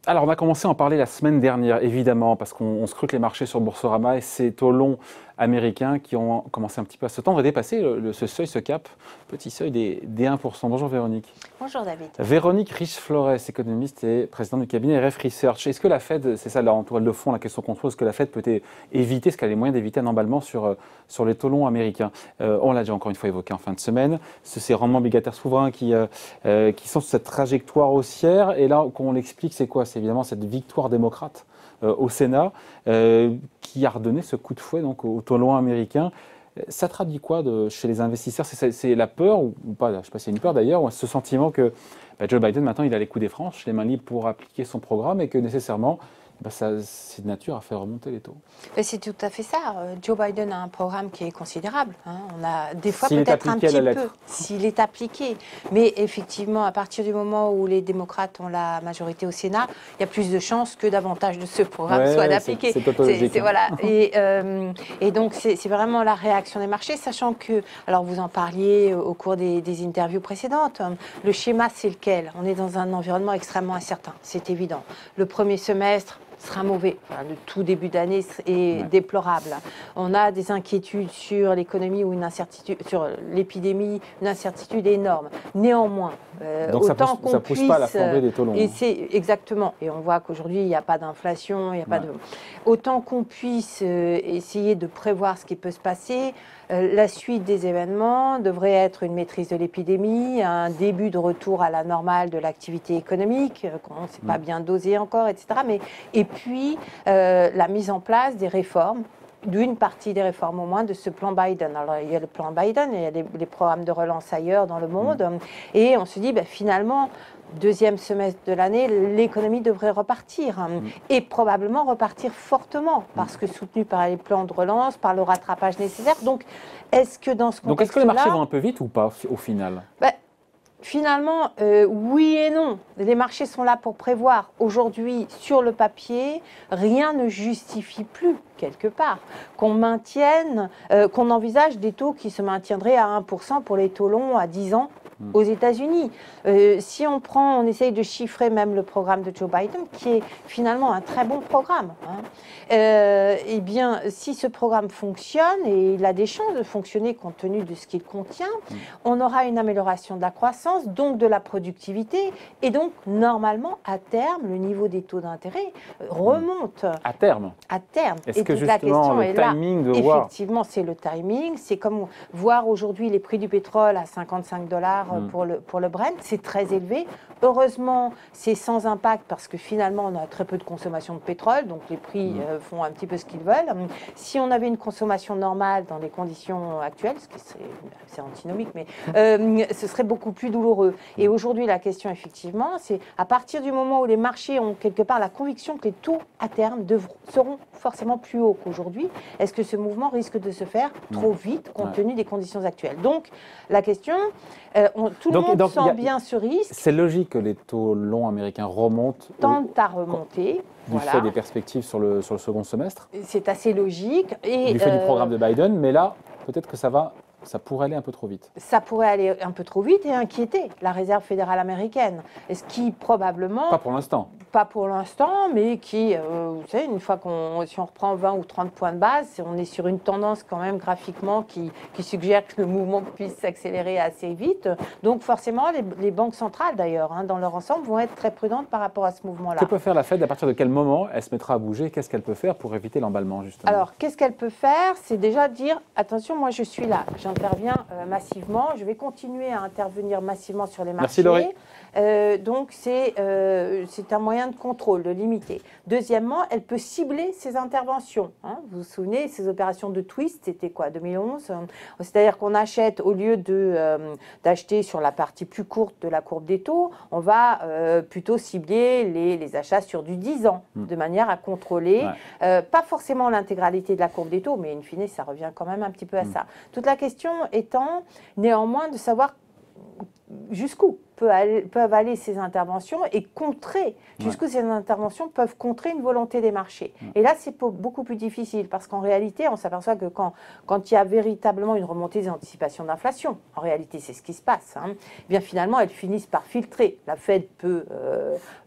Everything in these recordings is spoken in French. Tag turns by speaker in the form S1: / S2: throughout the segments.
S1: Alors, on a commencé à en parler la semaine dernière, évidemment, parce qu'on scrute les marchés sur Boursorama et c'est taux longs américains qui ont commencé un petit peu à se tendre et dépasser ce seuil, ce cap, petit seuil des 1%. Bonjour Véronique.
S2: Bonjour David.
S1: Véronique Riche-Flores, économiste et présidente du cabinet RF Research. Est-ce que la Fed, c'est ça là en toile de fond, la question qu'on se pose, est-ce que la Fed peut éviter, est-ce qu'elle a les moyens d'éviter un emballement sur les taux longs américains? On l'a déjà encore une fois évoqué en fin de semaine, ces rendements obligataires souverains qui sont sur cette trajectoire haussière. Et là, qu'on l'explique, c'est quoi? C'est évidemment cette victoire démocrate au Sénat qui a redonné ce coup de fouet donc, au taux long américain. Ça traduit quoi chez les investisseurs? C'est la peur, ou pas, je ne sais pas si c'est une peur d'ailleurs, ou ce sentiment que Joe Biden, maintenant, il a les coups des franches, les mains libres pour appliquer son programme et que nécessairement, c'est de nature à faire remonter les taux.
S2: C'est tout à fait ça. Joe Biden a un programme qui est considérable. On a des fois peut-être un petit peu, s'il est appliqué. Mais effectivement, à partir du moment où les démocrates ont la majorité au Sénat, il y a plus de chances que davantage de ce programme soit appliqué.
S1: C'est
S2: voilà. Et donc, c'est vraiment la réaction des marchés, sachant que, alors vous en parliez au cours des interviews précédentes, le schéma, c'est lequel? On est dans un environnement extrêmement incertain, c'est évident. Le premier semestre sera mauvais. Enfin, le tout début d'année est déplorable. On a des inquiétudes sur l'économie ou une incertitude sur l'épidémie, une incertitude énorme. Néanmoins,
S1: donc
S2: autant
S1: ça pousse pas à la flambée des taux longs.
S2: Et c'est exactement. Et on voit qu'aujourd'hui il n'y a pas d'inflation, il n'y a pas de. Autant qu'on puisse essayer de prévoir ce qui peut se passer. La suite des événements devrait être une maîtrise de l'épidémie, un début de retour à la normale de l'activité économique, qu'on ne sait pas bien doser encore, etc. Et puis, la mise en place des réformes, d'une partie des réformes au moins de ce plan Biden. Alors, il y a le plan Biden, il y a les programmes de relance ailleurs dans le monde. Et on se dit, finalement, deuxième semestre de l'année, l'économie devrait repartir et probablement repartir fortement parce que soutenu par les plans de relance, par le rattrapage nécessaire. Donc, est-ce que dans ce contexte-là...
S1: Donc, est-ce que les marchés vont un peu vite ou pas au final?
S2: Finalement, oui et non. Les marchés sont là pour prévoir. Aujourd'hui, sur le papier, rien ne justifie plus, quelque part, qu'on maintienne, qu'on envisage des taux qui se maintiendraient à 1% pour les taux longs à 10 ans aux États-Unis. Si on essaye de chiffrer même le programme de Joe Biden, qui est finalement un très bon programme, eh bien, si ce programme fonctionne, et il a des chances de fonctionner compte tenu de ce qu'il contient, on aura une amélioration de la croissance, donc de la productivité, et donc, normalement, à terme, le niveau des taux d'intérêt remonte.
S1: À terme?
S2: À terme.
S1: Est-ce que justement, le timing de voir...
S2: Effectivement, c'est le timing. C'est comme voir aujourd'hui les prix du pétrole à $55 pour le Brent. C'est très élevé. Heureusement, c'est sans impact parce que finalement, on a très peu de consommation de pétrole, donc les prix font un petit peu ce qu'ils veulent. Si on avait une consommation normale dans les conditions actuelles, ce qui c'est antinomique, mais ce serait beaucoup plus douloureux. Et aujourd'hui, la question, effectivement, c'est à partir du moment où les marchés ont quelque part la conviction que les taux à terme seront forcément plus hauts qu'aujourd'hui, est-ce que ce mouvement risque de se faire trop vite compte tenu des conditions actuelles? Donc, la question, tout le monde sent bien ce risque.
S1: C'est logique que les taux longs américains remontent.
S2: Tentent à remonter.
S1: Du fait des perspectives sur le second semestre.
S2: C'est assez logique. Et
S1: du fait du programme de Biden, mais là, peut-être que ça pourrait aller un peu trop vite.
S2: Ça pourrait aller un peu trop vite et inquiéter la Réserve fédérale américaine. Ce qui probablement...
S1: Pas pour l'instant.
S2: Pas pour l'instant, mais qui, vous savez, une fois si on reprend 20 ou 30 points de base, on est sur une tendance quand même graphiquement qui suggère que le mouvement puisse s'accélérer assez vite. Donc forcément, les banques centrales d'ailleurs, dans leur ensemble, vont être très prudentes par rapport à ce mouvement-là.
S1: Que peut faire la Fed? À partir de quel moment elle se mettra à bouger? Qu'est-ce qu'elle peut faire pour éviter l'emballement, justement?
S2: Alors, qu'est-ce qu'elle peut faire? C'est déjà dire, attention, moi je suis là, j'interviens massivement, je vais continuer à intervenir massivement sur les marchés.
S1: Merci Laurie.
S2: Donc c'est un moyen de contrôle, de limiter. Deuxièmement, elle peut cibler ses interventions. Vous vous souvenez, ces opérations de twist, c'était quoi, 2011? C'est-à-dire qu'on achète, au lieu d'acheter sur la partie plus courte de la courbe des taux, on va plutôt cibler les achats sur du 10 ans, de manière à contrôler, pas forcément l'intégralité de la courbe des taux, mais in fine, ça revient quand même un petit peu à ça. Toute la question étant néanmoins de savoir jusqu'où peuvent aller ces interventions et contrer, jusqu'où ces interventions peuvent contrer une volonté des marchés. Et là, c'est beaucoup plus difficile parce qu'en réalité, on s'aperçoit que quand il y a véritablement une remontée des anticipations d'inflation, en réalité, c'est ce qui se passe, hein, eh bien finalement, elles finissent par filtrer. La Fed peut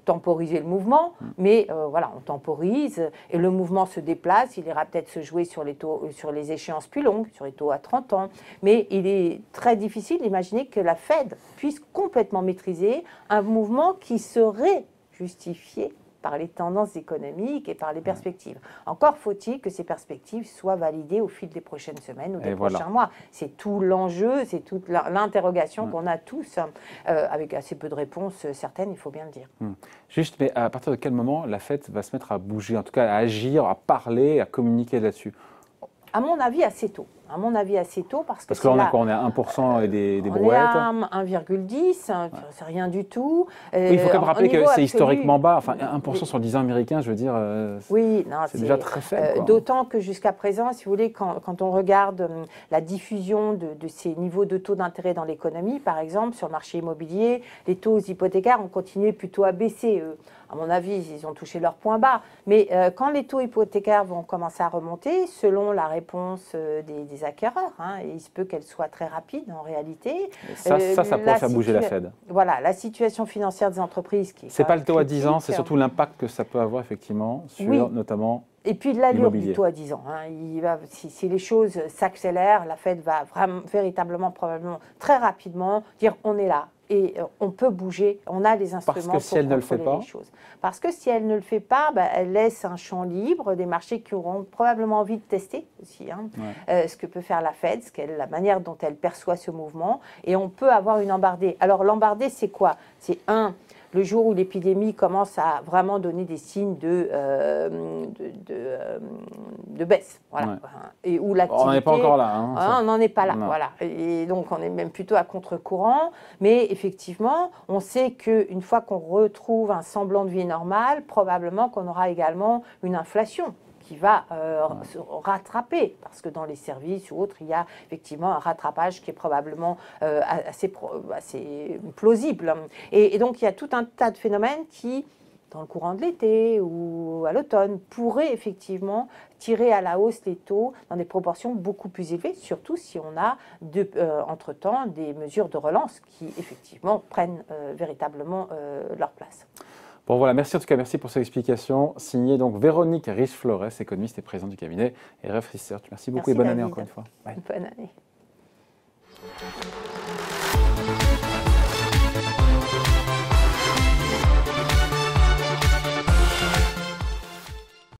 S2: temporiser le mouvement, mais voilà, on temporise et le mouvement se déplace. Il ira peut-être se jouer sur les taux, sur les échéances plus longues, sur les taux à 30 ans. Mais il est très difficile d'imaginer que la Fed puisse complètement maîtriser un mouvement qui serait justifié par les tendances économiques et par les perspectives. Encore faut-il que ces perspectives soient validées au fil des prochaines semaines ou des prochains mois. C'est tout l'enjeu, c'est toute l'interrogation qu'on a tous, avec assez peu de réponses certaines, il faut bien le dire.
S1: Juste, mais à partir de quel moment la Fed va se mettre à bouger, en tout cas à agir, à parler, à communiquer là-dessus?
S2: À mon avis, assez tôt. À mon avis, assez tôt, parce que
S1: là, on est quoi? On est à 1% et des brouettes.
S2: On est à 1,10, c'est rien du tout.
S1: Il faut quand même rappeler que c'est historiquement bas. Enfin, 1% sur le 10 ans américain, je veux dire, c'est déjà très faible.
S2: D'autant que jusqu'à présent, si vous voulez, quand on regarde la diffusion de ces niveaux de taux d'intérêt dans l'économie, par exemple, sur le marché immobilier, les taux hypothécaires ont continué plutôt à baisser. À mon avis, ils ont touché leur point bas. Mais quand les taux hypothécaires vont commencer à remonter, selon la réponse des acquéreurs, hein, et il se peut qu'elle soit très rapide en réalité.
S1: Ça pourrait faire bouger la Fed.
S2: Voilà, la situation financière des entreprises qui est.
S1: C'est pas le taux à 10 ans, c'est surtout l'impact que ça peut avoir effectivement sur notamment.
S2: Et puis l'allure du taux à 10 ans. Hein. Si les choses s'accélèrent, la Fed va véritablement, probablement, très rapidement dire on est là. Et on peut bouger, on a les instruments pour contrôler les choses. Parce que si elle ne le fait pas, elle laisse un champ libre des marchés qui auront probablement envie de tester aussi ce que peut faire la Fed, la manière dont elle perçoit ce mouvement. Et on peut avoir une embardée. Alors l'embardée, c'est quoi? C'est le jour où l'épidémie commence à vraiment donner des signes de baisse. Voilà. Et où l'activité...
S1: On n'en est pas encore là.
S2: On n'en est pas là. Voilà. Et donc, on est même plutôt à contre-courant. Mais effectivement, on sait qu'une fois qu'on retrouve un semblant de vie normale, probablement qu'on aura également une inflation qui va se rattraper, parce que dans les services ou autres, il y a effectivement un rattrapage qui est probablement assez plausible. Et donc, il y a tout un tas de phénomènes qui, dans le courant de l'été ou à l'automne, pourraient effectivement tirer à la hausse les taux dans des proportions beaucoup plus élevées, surtout si on a entre-temps des mesures de relance qui, effectivement, prennent véritablement leur place.
S1: Bon voilà, merci en tout cas, merci pour cette explication. Signée donc Véronique Riche-Flores, économiste et présidente du cabinet RF Research. Merci beaucoup et bonne année encore une fois.
S2: Bonne année.